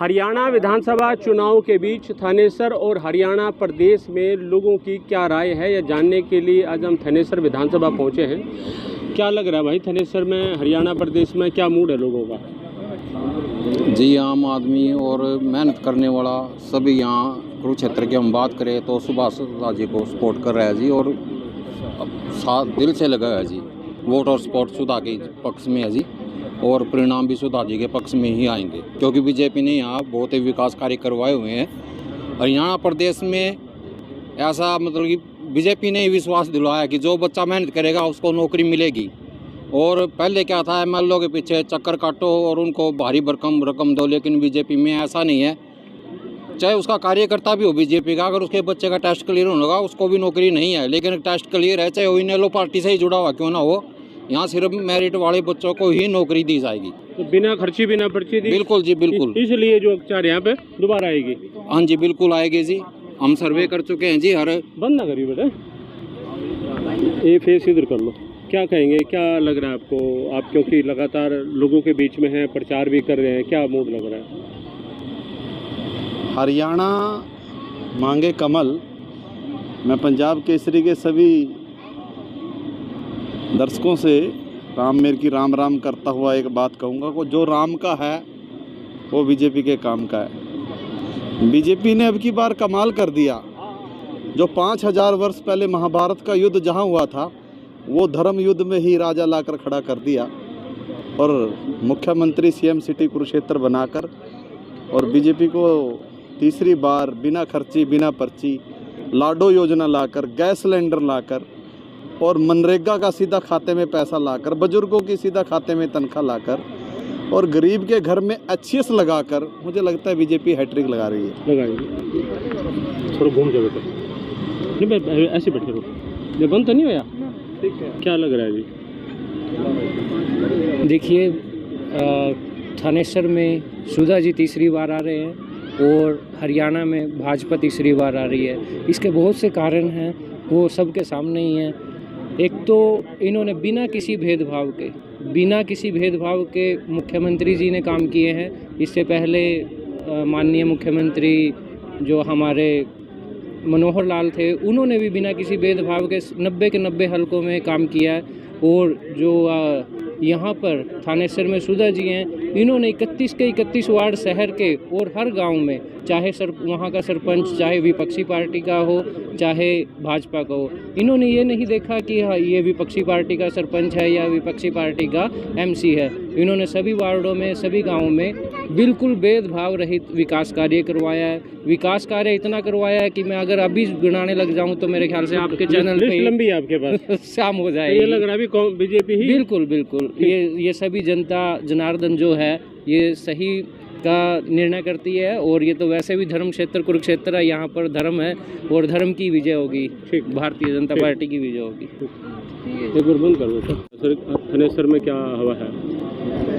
हरियाणा विधानसभा चुनाव के बीच थानेसर और हरियाणा प्रदेश में लोगों की क्या राय है, यह जानने के लिए आज हम थानेसर विधानसभा पहुंचे हैं। क्या लग रहा है भाई, थानेसर में हरियाणा प्रदेश में क्या मूड है लोगों का? जी, आम आदमी और मेहनत करने वाला सभी यहाँ कुरुक्षेत्र की हम बात करें तो सुभाष जी को सपोर्ट कर रहा है जी, और साथ दिल से लगा है जी। वोट और सपोर्ट सुधा के पक्ष में है जी, और परिणाम भी सुधा जी के पक्ष में ही आएंगे, क्योंकि बीजेपी ने यहाँ बहुत ही विकास कार्य करवाए हुए हैं। हरियाणा प्रदेश में ऐसा मतलब कि बीजेपी ने विश्वास दिलाया कि जो बच्चा मेहनत करेगा उसको नौकरी मिलेगी। और पहले क्या था, एमएलओ के पीछे चक्कर काटो और उनको भारी भरकम रकम दो, लेकिन बीजेपी में ऐसा नहीं है। चाहे उसका कार्यकर्ता भी हो बीजेपी का, अगर उसके बच्चे का टेस्ट क्लियर होगा उसको भी नौकरी नहीं है, लेकिन टेस्ट क्लियर है चाहे वो इनेलो पार्टी से ही जुड़ा हुआ क्यों ना हो, यहाँ सिर्फ मेरिट वाले बच्चों को ही नौकरी दी जाएगी। तो बिना खर्ची बिना पर्ची दी? बिल्कुल जी, बिल्कुल। इसलिए जो चार यहाँ पे दोबारा आएगी? हाँ जी, बिल्कुल आएगी जी। हम सर्वे कर चुके हैं जी। हर बंद ना करिए बेटा, ये फेस इधर कर लो। क्या कहेंगे, क्या लग रहा है आपको? आप क्योंकि लगातार लोगों के बीच में हैं, प्रचार भी कर रहे हैं, क्या मूड लग रहा है? हरियाणा मांगे कमल। मैं पंजाब केसरी के सभी दर्शकों से राम मेर की राम राम करता हुआ एक बात कहूँगा को जो राम का है वो बीजेपी के काम का है। बीजेपी ने अब की बार कमाल कर दिया। जो 5000 वर्ष पहले महाभारत का युद्ध जहाँ हुआ था वो धर्म युद्ध में ही राजा लाकर खड़ा कर दिया, और मुख्यमंत्री सीएम सिटी कुरुक्षेत्र बनाकर, और बीजेपी को तीसरी बार बिना खर्ची बिना पर्ची लाडो योजना लाकर, गैस सिलेंडर लाकर, और मनरेगा का सीधा खाते में पैसा लाकर, बुजुर्गों की सीधा खाते में तनख्वाह लाकर, और गरीब के घर में एचसीएस लगाकर, मुझे लगता है बीजेपी हैट्रिक लगा रही है। लगाएंगे। थोड़ा घूम जाओ बेटा, नहीं ऐसे बैठे रहो, ये बंद तो नहीं होया? क्या लग रहा है जी? देखिए, थानेसर में सुधा जी तीसरी बार आ रहे हैं और हरियाणा में भाजपा तीसरी बार आ रही है। इसके बहुत से कारण हैं, वो सबके सामने ही हैं। एक तो इन्होंने बिना किसी भेदभाव के मुख्यमंत्री जी ने काम किए हैं। इससे पहले माननीय मुख्यमंत्री जो हमारे मनोहर लाल थे, उन्होंने भी बिना किसी भेदभाव के 90 के 90 हलकों में काम किया है। और जो यहाँ पर थानेसर में सुधा जी हैं, इन्होंने 31 के 31 वार्ड शहर के और हर गांव में, चाहे वहाँ का सरपंच चाहे विपक्षी पार्टी का हो चाहे भाजपा का हो, इन्होंने ये नहीं देखा कि हाँ ये विपक्षी पार्टी का सरपंच है या विपक्षी पार्टी का एमसी है। इन्होंने सभी वार्डों में सभी गाँवों में बिल्कुल भेदभाव रहित विकास कार्य करवाया है। विकास कार्य इतना करवाया है कि मैं अगर अभी गिनाने लग जाऊं तो मेरे ख्याल से आपके चैनल पे लंबी है आपके पास शाम हो जाएगी। ये लग रहा है अभी बीजेपी ही? बिल्कुल बिल्कुल। ये सभी जनता जनार्दन जो है ये सही का निर्णय करती है, और ये तो वैसे भी धर्म क्षेत्र कुरुक्षेत्र है, यहाँ पर धर्म है और धर्म की विजय होगी, भारतीय जनता पार्टी की विजय होगी। एक बार बंद करो। थानेसर में क्या हवा है?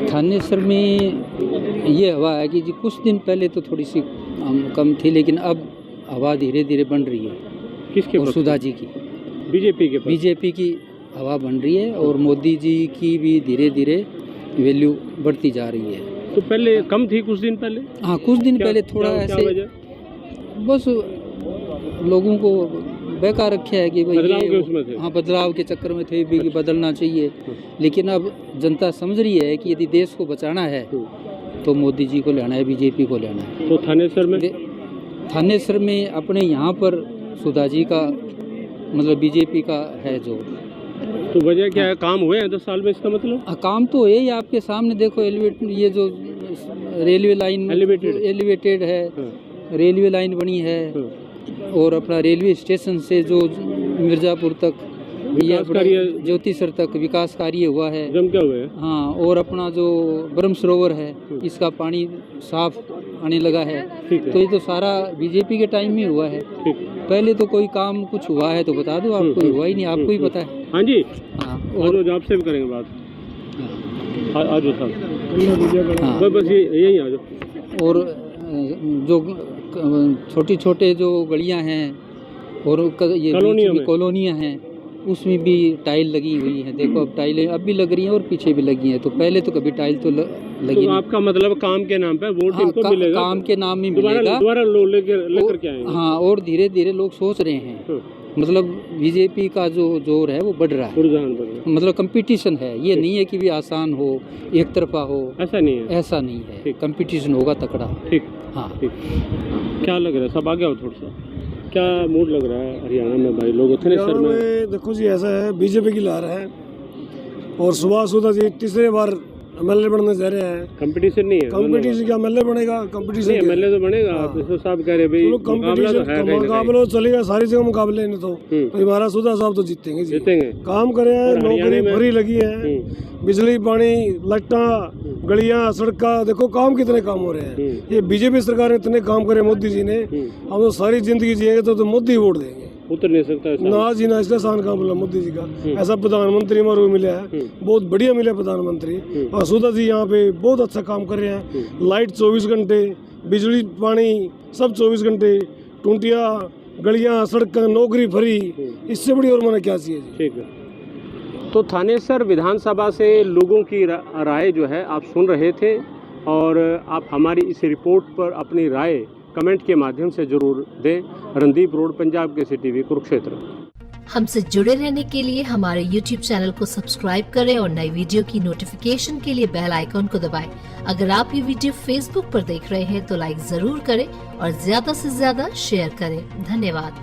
थानेसर में ये हवा है कि जी कुछ दिन पहले तो थोड़ी सी कम थी, लेकिन अब हवा धीरे धीरे बन रही है। किसके? और सुधा जी की, बीजेपी की हवा बन रही है, और मोदी जी की भी धीरे धीरे वैल्यू बढ़ती जा रही है। तो पहले कम थी कुछ दिन पहले? हाँ, कुछ दिन पहले थोड़ा ऐसे बस लोगों को बेकार रखा है कि भाई बदलाव के चक्कर में थे भी कि बदलना चाहिए। लेकिन अब जनता समझ रही है कि यदि देश को बचाना है तो मोदी जी को लेना है, बीजेपी को लेना है। तो थानेसर में अपने यहाँ पर सुधा जी का मतलब बीजेपी का है जो। तो वजह क्या है? काम हुए हैं 10 साल में, इसका मतलब? काम तो यही आपके सामने देखो, ये जो रेलवे लाइन एलिवेटेड है, रेलवे लाइन बनी है, और अपना रेलवे स्टेशन से जो मिर्ज़ापुर तक ज्योतिसर तक विकास कार्य हुआ है, क्या हुआ है? हाँ, और अपना जो ब्रह्म सरोवर है इसका पानी साफ आने लगा है। तो ये तो सारा बीजेपी के टाइम में हुआ है। पहले तो कोई काम कुछ हुआ है तो बता दो, आपको हुआ ही नहीं, आपको ही पता है। हाँ जी, हाँ। और आपसे भी करेंगे बात। आज हाँ, बस यही आ जाओ। और जो छोटी छोटे जो गलियां हैं और ये कॉलोनियां हैं, उसमें भी टाइल लगी हुई है। देखो अब टाइलें अब भी लग रही हैं और पीछे भी लगी हैं। तो पहले तो कभी टाइल तो लेकिन तो आपका मतलब काम के नाम पे वोट इनको मिलेगा, काम के नाम ही मिलेगा, दोबारा लोग लेकर के आएंगे। हाँ, और धीरे धीरे लोग सोच रहे हैं, मतलब बीजेपी का जो जोर है वो बढ़ रहा है, मतलब कंपटीशन है, ये नहीं है कि भी आसान हो, एक तरफा हो, ऐसा नहीं है, कंपटीशन होगा तकड़ा। ठीक, हाँ, क्या लग रहा है, सब आगे हो थोड़ा सा, क्या मूड लग रहा है हरियाणा में भाई लोग? हरियाणा में देखो जी, ऐसा है, बीजेपी की लहर है और सुभाष सुधा जी तीसरे बार एमएलए बनने जा रहे हैं। कंपटीशन नहीं है, कंपटीशन क्या एमएलए बनेगा? कंपटीशन एमएलए तो बनेगा, तो साहब कह रहे भाई मुकाबला चलेगा, सारी जगह मुकाबले नहीं तो हमारा सुधा साहब तो जीतेंगे। काम करे हैं, नौकरी भरी लगी है, बिजली पानी लाइटा गलियां सड़का, देखो काम कितने काम हो रहे हैं। ये बीजेपी सरकार ने इतने काम करे मोदी जी ने, हम तो सारी जिंदगी जिएंगे तो मोदी वोट देंगे, उतर नहीं सकता ना जी ना। इसका आसान काम मिला मोदी जी का, ऐसा प्रधानमंत्री हमारे को मिला है, बहुत बढ़िया मिला प्रधानमंत्री। और सुधा जी यहाँ पे बहुत अच्छा काम कर रहे हैं, लाइट 24 घंटे, बिजली पानी सब 24 घंटे, टूंटिया गलियां सड़क, नौकरी फ्री, इससे बड़ी और मैंने क्या चाहिए जी। ठीक है, तो थानेसर विधानसभा से लोगों की राय जो है आप सुन रहे थे, और आप हमारी इस रिपोर्ट पर अपनी राय कमेंट के माध्यम से जरूर दें। Randeep road, Punjab Kesari TV, Kurukshetra. हमसे जुड़े रहने के लिए हमारे YouTube चैनल को सब्सक्राइब करें और नई वीडियो की नोटिफिकेशन के लिए बेल आइकॉन को दबाएं। अगर आप ये वीडियो Facebook पर देख रहे हैं तो लाइक जरूर करें और ज्यादा से ज्यादा शेयर करें। धन्यवाद।